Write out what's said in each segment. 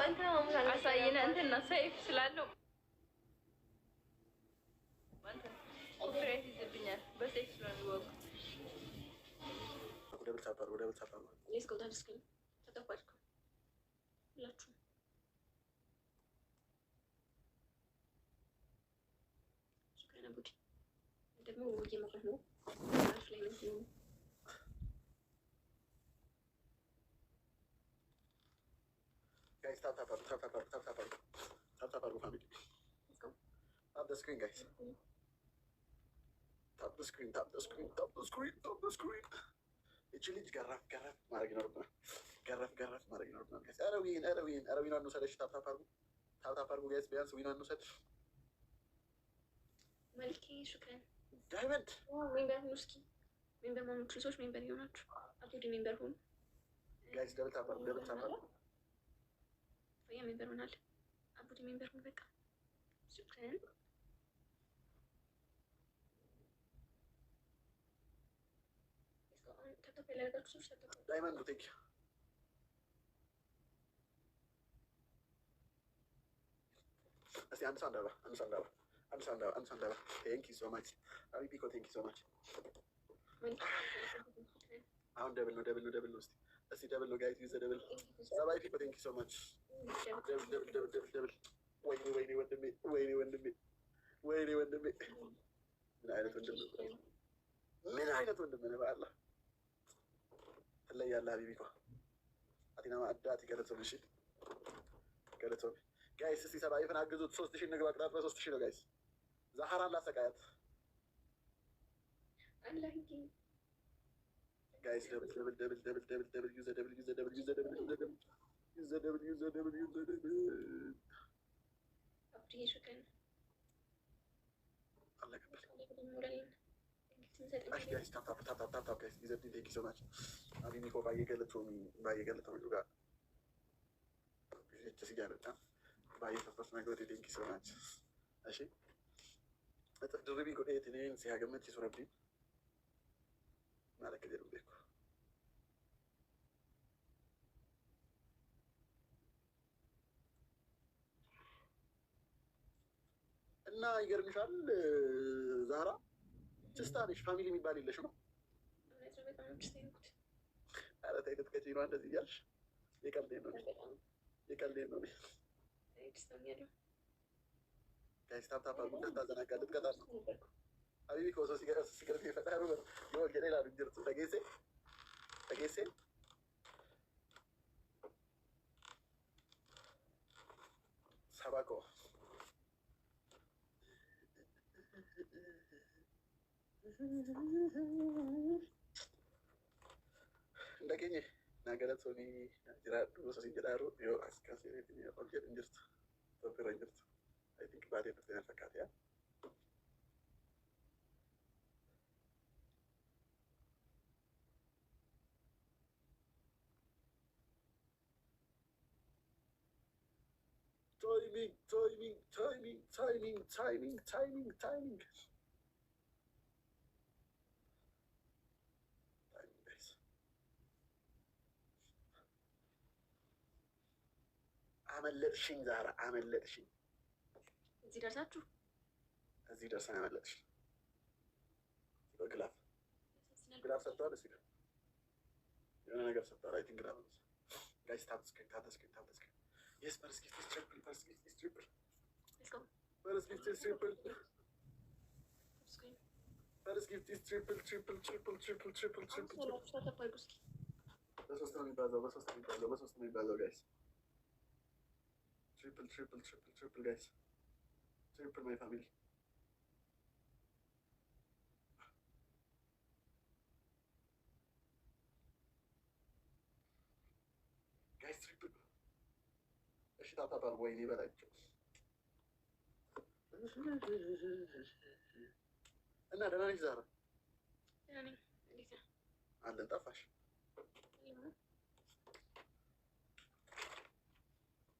አሳየን እንትን ነው ሰይፍ ስላለው ኮፒራይት ይዘብኛል። በሰይፍ ስለሆነ ይወቁ። ወደ ብታባሩ ሌስ ጎ ዳንስ ግን ተጠፋጭኩ ሁላችሁ ሹክራና ቡዲ ደግሞ ወጌ መቆም ነው አፍ ላይ ነው guys tap family tap the screen guys tap the screen እቺ ልጅ ገራፍ ማድረግ ይኖርብናል። ገራፍ ማድረግ ይኖርብናል guys ዊን አንውሰደሽ ታፕ አድርጉ guys ቢያንስ ዊን አንውሰድ መልኬ ሹክራን ዳይመንድ ሜምበር ሁኑ እስኪ ሜምበር ማኖቹ ሰዎች ሜምበር ይሆናችሁ አብዲ ሜምበር ሁኑ guys ደብል ታፕ አድርጉ ፈያ ሜምበር ሆናል አቡዲ ሜምበር ሁኑ በቃ ሹክራን ዳይመንድ ቴክ እስቲ አንድ ሳንዳባ ቴንክ ዩ ሶ ማች አቢቢኮ ቴንክ ዩ ሶ ማች አሁን ደብል ነው እስቲ ደብል ነው ጋይስ ዩዘ ደብል ሰባይ ፒኮ ቴንክ ዩ ሶ ማች ደብል ወይኔ ወንድሜ ምን አይነት ወንድም ነው በአላህ ትለያለህ ሀቢቢኮ አቲና ማዕዳት ገለጾልሽ ጋይስ እስቲ ሰባይፍን አግዙት 3000 ንግባ ቅጣት በ3000 ነው ጋይስ ዛህራን ላሰቃያት ጋይስ ደብል ዩዘ ደብል guys tap guys these are thank you so much አቢቢኮ ባየገለተው ጋር ሲጋረጣ ባየፈፈስ ነገር ቴንክ ዩ ሶ ማች እሺ እጥፍ ድርቢ ጎዴት እኔን ሲያገመት ይሱረብኝ ማለት ከደሩ ቤኩ እና ይገርምሻል ዛራ ችስታለሽ ፋሚሊ የሚባል የለሽ ነው። ኧረ ተይ ልትቀጪ ነው እንደዚህ እያልሽ የቀልዴን ነው። ጋይስ ታፕ አድርጉ እንዳታዘናጋ ልትቀጣት ነው። ሀቢቢ ከወሶ ሲገርት የፈጣሩ ሌላ ድርቱ ተጌሴ ሰባኮ እንደገኘ ናገረት ሶኒ ጅራዱ ሶሲ ጅራሩ ዮ አስካሴት ኒ ኦልጀት እንጅርት ቶፕራ እንጅርት አይ ቲንክ ባዴ ተፈና ፈካት ያ ታይሚንግ አመለጥሽኝ ዛራ አመለጥሽኝ። እዚህ ደርሳችሁ እዚህ ደርሰን አመለጥሽኝ። በግላፍ ሰጥተዋል። እስኪ የሆነ ነገር ሰጥተዋል። አይ ቲንክ ግላፍ ጋይስ ታፕ ስክሪን የስ ፈርስት ጊፍት ኢዝ ትሪፕል ፈርስት ጊፍት ኢዝ ትሪፕል በሶስት ነው የሚባዛው ጋይስ triple guys triple my family guys triple እሺ ታታባል ወይኔ በላቸው እና ደህና ነሽ ዛራ አለን ጠፋሽ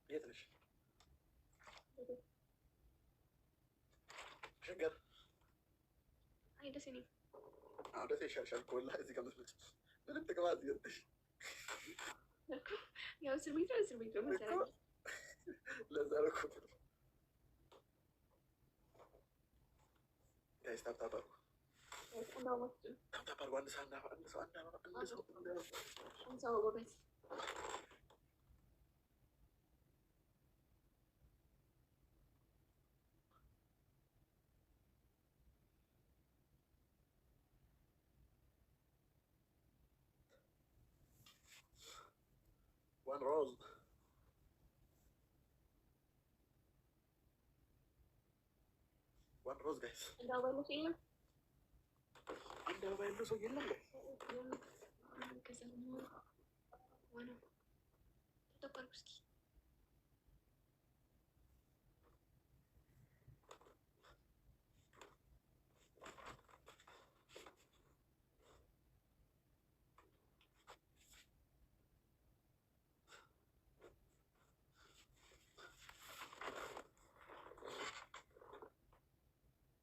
የት ነሽ ሸገር አይ ደስ ይለኝ አዎ ደስ ይሻልሻል እኮ ወላሂ እዚህ ከምትመጪ ምንም ጥቅም አትይዘሽ ያው እስር ቤት ነው መሰለኝ ለዛ ነው እኮ ጋይስ ታፕታፕ አድርጉ። ታፕታፕ አድርጉ። አንድ ሰው ጎበዝ one rose. One rose, guys. And how about you? And how about you? So you know. Bueno, te toca algo.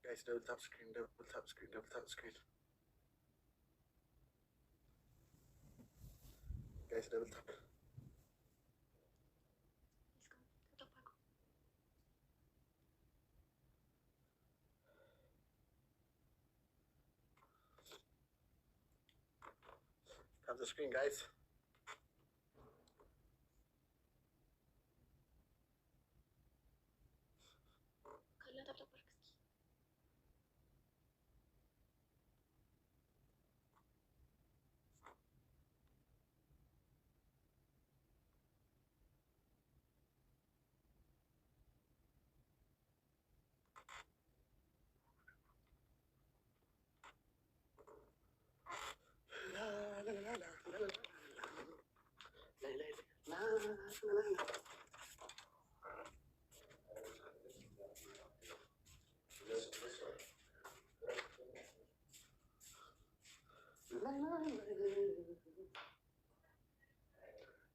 Guys, double tap screen, double tap screen, double tap screen. Guys, double tap. Tap the screen, guys.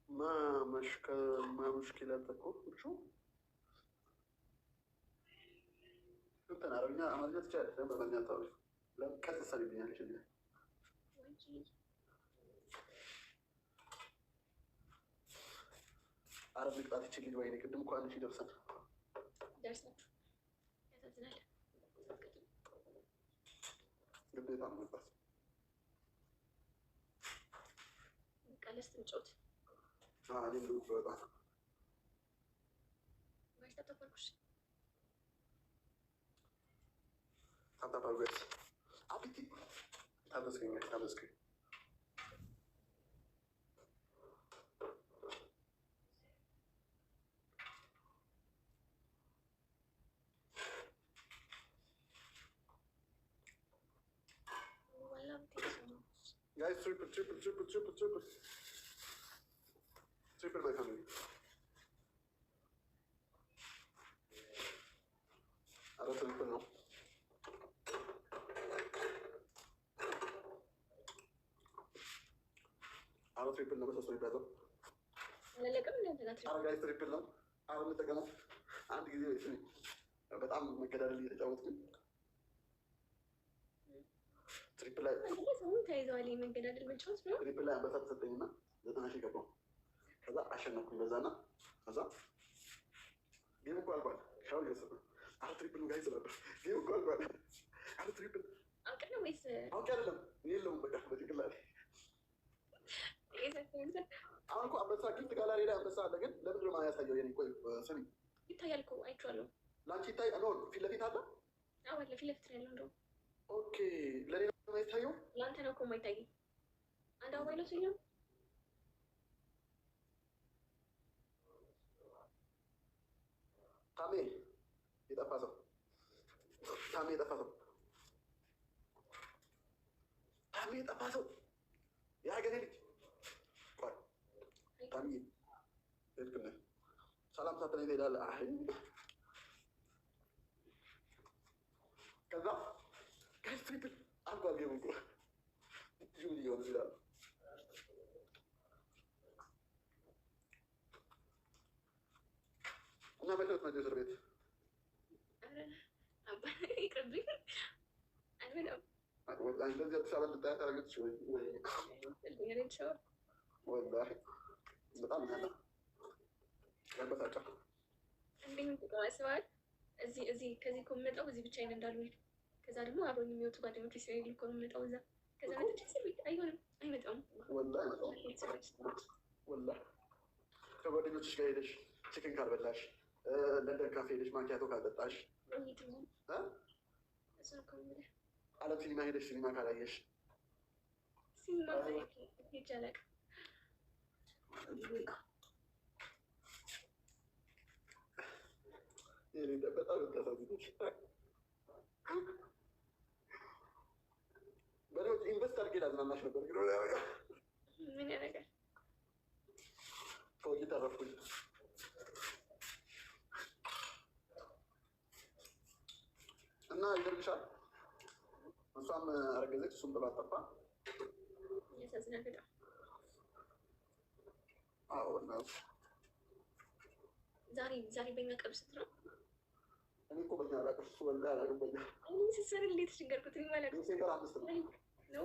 ما مشكلتكم شو؟ انت عربية عملية تشارك انا بمنيا طارق لا كذا سالي بيان شنو عربي قاعد تشيلي وينك قدام كان شي درسنا ያሳዝናል። ግዴታ ነው በቃ ቀለስ እንጫወት እኔም በጣም ማይስተተፈርኩሽ ታታባርገስ አብቲ ታበስከኝ guys, triple my family. Ahora triple no. Ahora triple no me estoy pedo. Ahora guys triple no. Ahora me toca no. Antes que diga eso. በጣም መገዳደል እየተጫወትኩኝ ትሪፕል ላይ ሰውን ተይዘዋል። መገዳደል መጫወት ነው። ትሪፕል ላይ አንበሳ ተሰጠኝና 90 ገባሁ። ከዛ አሸነፍኩኝ በዛና ከዛ ጌም እኮ አልቋል። ሻው እየወሰድኩ አረ ትሪፕል ጋይዝ ነበር። ጌም እኮ አልቋል። አረ ትሪፕል አውቀህ ነው ወይስ አውቄ አይደለም? የለውም በቃ በጭንቅላቴ አሁን እኮ አንበሳ ጊፍት ጋላሪ ላይ አንበሳ አለ። ግን ለምንድን ነው የማያሳየው? የኔ ቆይ ስሚ ይታያል እኮ አይቼዋለሁ። ለአንቺ ይታይ ነው ፊት ለፊት አለ። አዎ ፊት ለፊት ነው ያለው። ኦኬ ለኔ ነው የማይታየው? ለአንተ ነው እኮ የማይታየው። አንድ አበባ ነው ሰውዬው። ታሜ የጠፋ ሰው ታሜ የጠፋ ሰው የሀገሬ ልጅ ቆይ ታሜ ልክነ ሰላም ሳትለኝ ትሄዳለህ። አይ ከዛ ጋይስ ትሪፕል አንኳል ጌሙ እኮ ጁም ሊሆን ይችላል። እና መለስ ነው እስር ቤት እንደዚህ አዲስ አበባ ልታያ ታረገች ወይ ወላሂ በጣም ያለ ያበሳጫል። እንዴት ጥቅም አስበዋል። እዚህ ከዚህ እኮ የምመጣው እዚህ ብቻዬን እንዳልሆን ከዛ ደግሞ አብረኝ የሚወጡ ጓደኞች ስለሌሉ እኮ ነው የምመጣው እዛ ከዛ መጥቼ እስር ቤት አይሆንም አይመጣም። ወላሂ ከጓደኞችሽ ጋር ሄደሽ ቺክን ካልበላሽ ለንደን ካፌ ሄደሽ ማኪያቶ ካልጠጣሽ አለም ሲኒማ ሄደሽ ሲኒማ ካላየሽ ሲኒማ ሄጄ አላውቅም። በጣም ታሳዝኖች በሬዎች ኢንቨስት አድርጌ ላዝናናሽ ነበር ግን ምን ያደርጋል ከወጪ ተረፍኩኝ። እና ይገርምሻል እሷም አረገዘች እሱም ብሎ አጠፋ። ያሳዝናል በጣም። አዎ ነው ዛሬ በእኛ ቀብ ስት ነው። እኔ እኮ በእኛ አላውቅም እሱ ወላሂ አላውቅም። በእኛ ሲሰር እንዴት ተቸገርኩት ማለት ነው። ሴንተር 5 ነው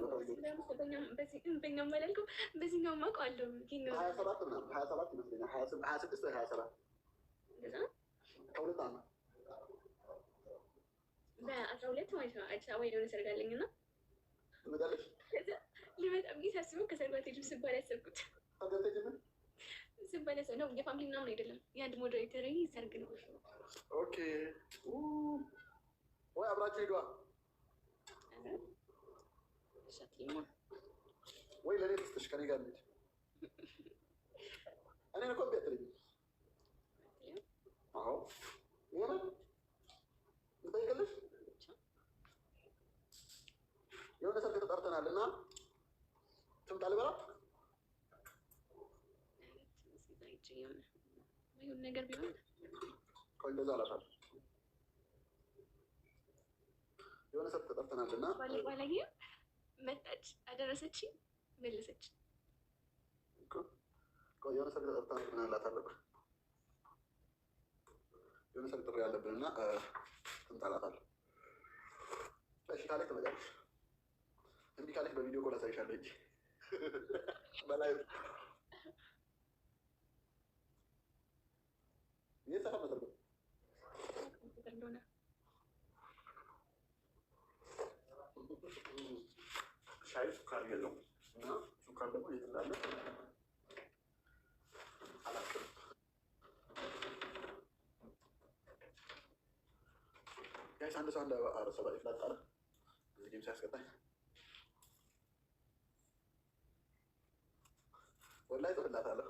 በኛው መላልከው በዚህኛው ማውቀዋለሁ። 27 ምናምን 27 ይመስለኛል 26 ወይ 27 ከሁለት ዓመት በ12 ማለት ነው። አዲስ አበባ የሆነ ሰርግ አለኝ እና ትመጣለሽ ሊመጣ ብዬ ሳስበው ከሰርጓት ሄዱ ስባል ያሰብኩት ስባል ያሰብ ነው። የፋሚሊ ምናምን አይደለም የአንድ ሞዴሬተር ሰርግ ነው። ኦኬ ወይ አብራችሁ ሄዷ ወይ ለኔ ትስጥሽ ከኔ ጋር ልጅ እኔ እኮ ቤትልኝ አዎ የሆነ እንጠይቅልሽ የሆነ ሰርግ ተጠርተናል እና ትምጣ ልበላ ነገር ቢሆን ቆይ እንደዛ አላታል የሆነ ሰርግ ተጠርተናል እና ባለጌ መጣች አደረሰች መለሰች። ቆይ የሆነ ሰርግ ተጠርተናል ምን አላታለሁ የሆነ ሰርግ ጥሪ ያለብን እና ትምጣ እላታለሁ። እሺ ካለች ትመጣለች እምቢ ካለች በቪዲዮ ኮል አሳይሻለሁ እንጂ በላይ የሰራ መሰርገ ሻይ ሱካር የለውም እና ሱካር ደግሞ የት እንዳለ አላውቅም። ጋይስ አንድ ሰው አንድ አረሰባ ይፍላጣል እዚህ ጌም ሲያስቀጣኝ ወላሂ ጽፍላታለሁ።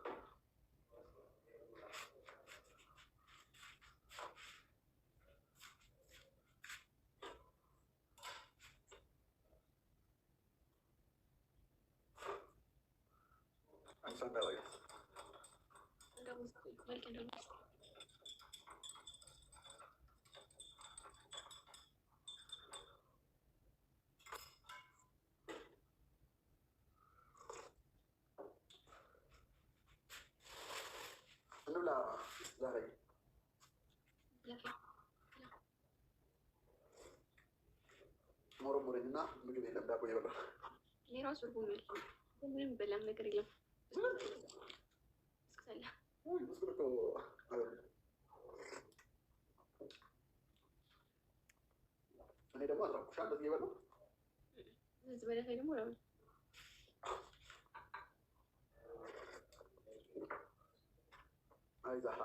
እንብላ ዛሬ ሞረሞረኝ እና ምግብ የለም ዳቦ እየበላሁ እኔ እራሱ እርቦኛል። ምንም በላም ነገር የለም። እስክሰላ ምስል እኮ እኔ ደግሞ አልራኩሻ እንደዚህ እየበላሁ እዚህ በላይ ደግሞ ለምን አይ ዛህራ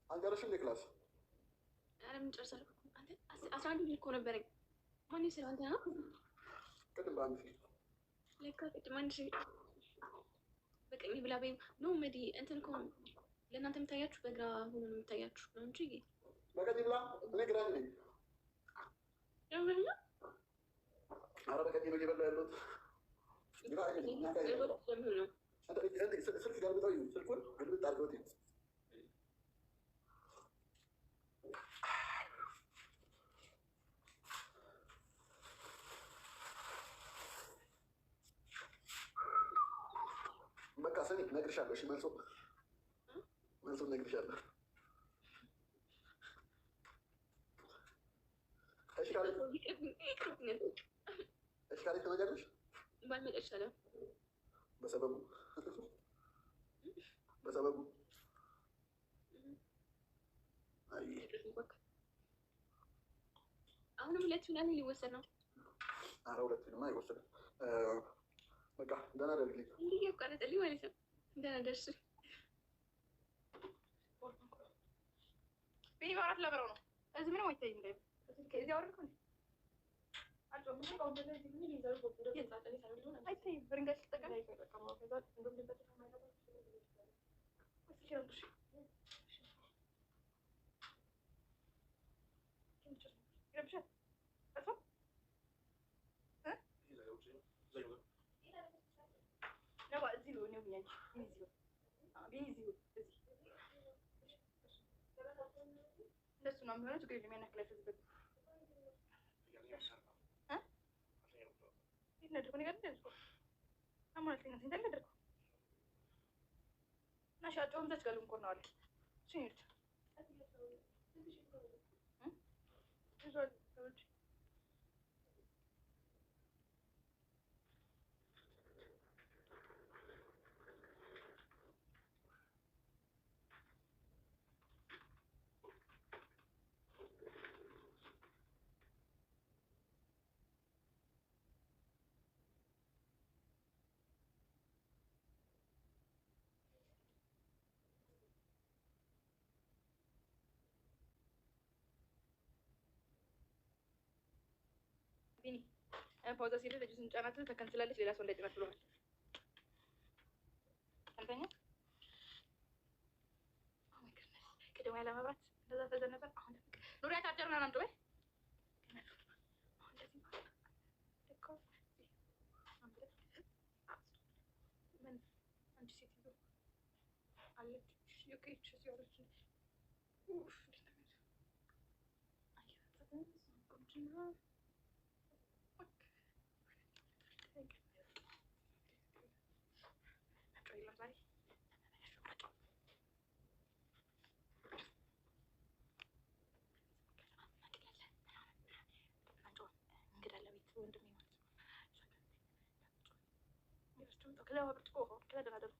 አንገረሽ እንደ ክላስ ኧረ ምን ጨርሳለሁ። አንተ 11 እኮ ነበረኝ። ማን ይስራው አንተ ነው ቅድም በአንድ ፊት ለካ ቅድም አንድ ሺህ በቀኝ ብላ በይ ነው መዲ እንትን እኮ ለእናንተ የምታያችሁ በግራ ሆኖ ነው የምታያችሁ ነው እንጂ በቀኝ ብላ እኔ ግራኝ ነኝ። ያውና ኧረ በቀኝ ነው እየበላሁ ያለሁት ግራኝ ነኝ። ስልክ ገልብጠው ይሁን ስልኩን ግልብጥ አድርገውት ይሁን በቃ ስሚ እነግርሻለሁ። እሺ መልሶ እነግርሻለሁ። እሺ ካለች ትመጫለሽ ባልመጣ ይሻላል። በሰበቡ አሁንም ሁለቱን ያህል ሊወሰድ ነው። ኧረ ሁለቱንማ አይወሰድም። በቃ ደህና ደርግልኝ። እንዲህ ያቋረጠልኝ ማለት ነው። ደህና ደርሱ። ቢኒ ማውራት ለብረው ነው። እዚህ ምንም አይታይም። ከዚህ አወረድኩ አይታይም። በድንጋይ ስትጠቀም እንደሱ ነው የሚሆነው። ችግር የለም። ያናክል አይፈዝበትም። ቢኒ ፓውዛ ሲል ልጅቱን ጫናት ተከንስላለች። ሌላ ሰው እንዳይጭናት ብለዋል። አንተኛ ቅድማ ያለ መብራት እንደዛ ተዘነበ። አሁን ኑሪያ ቻርጀር ምናምን አምጡ በይ። አንቺ ሴትዮ አለች ዩኬች ሲወረች ከዛ ብርጭቆ ከዛ ደናደሩ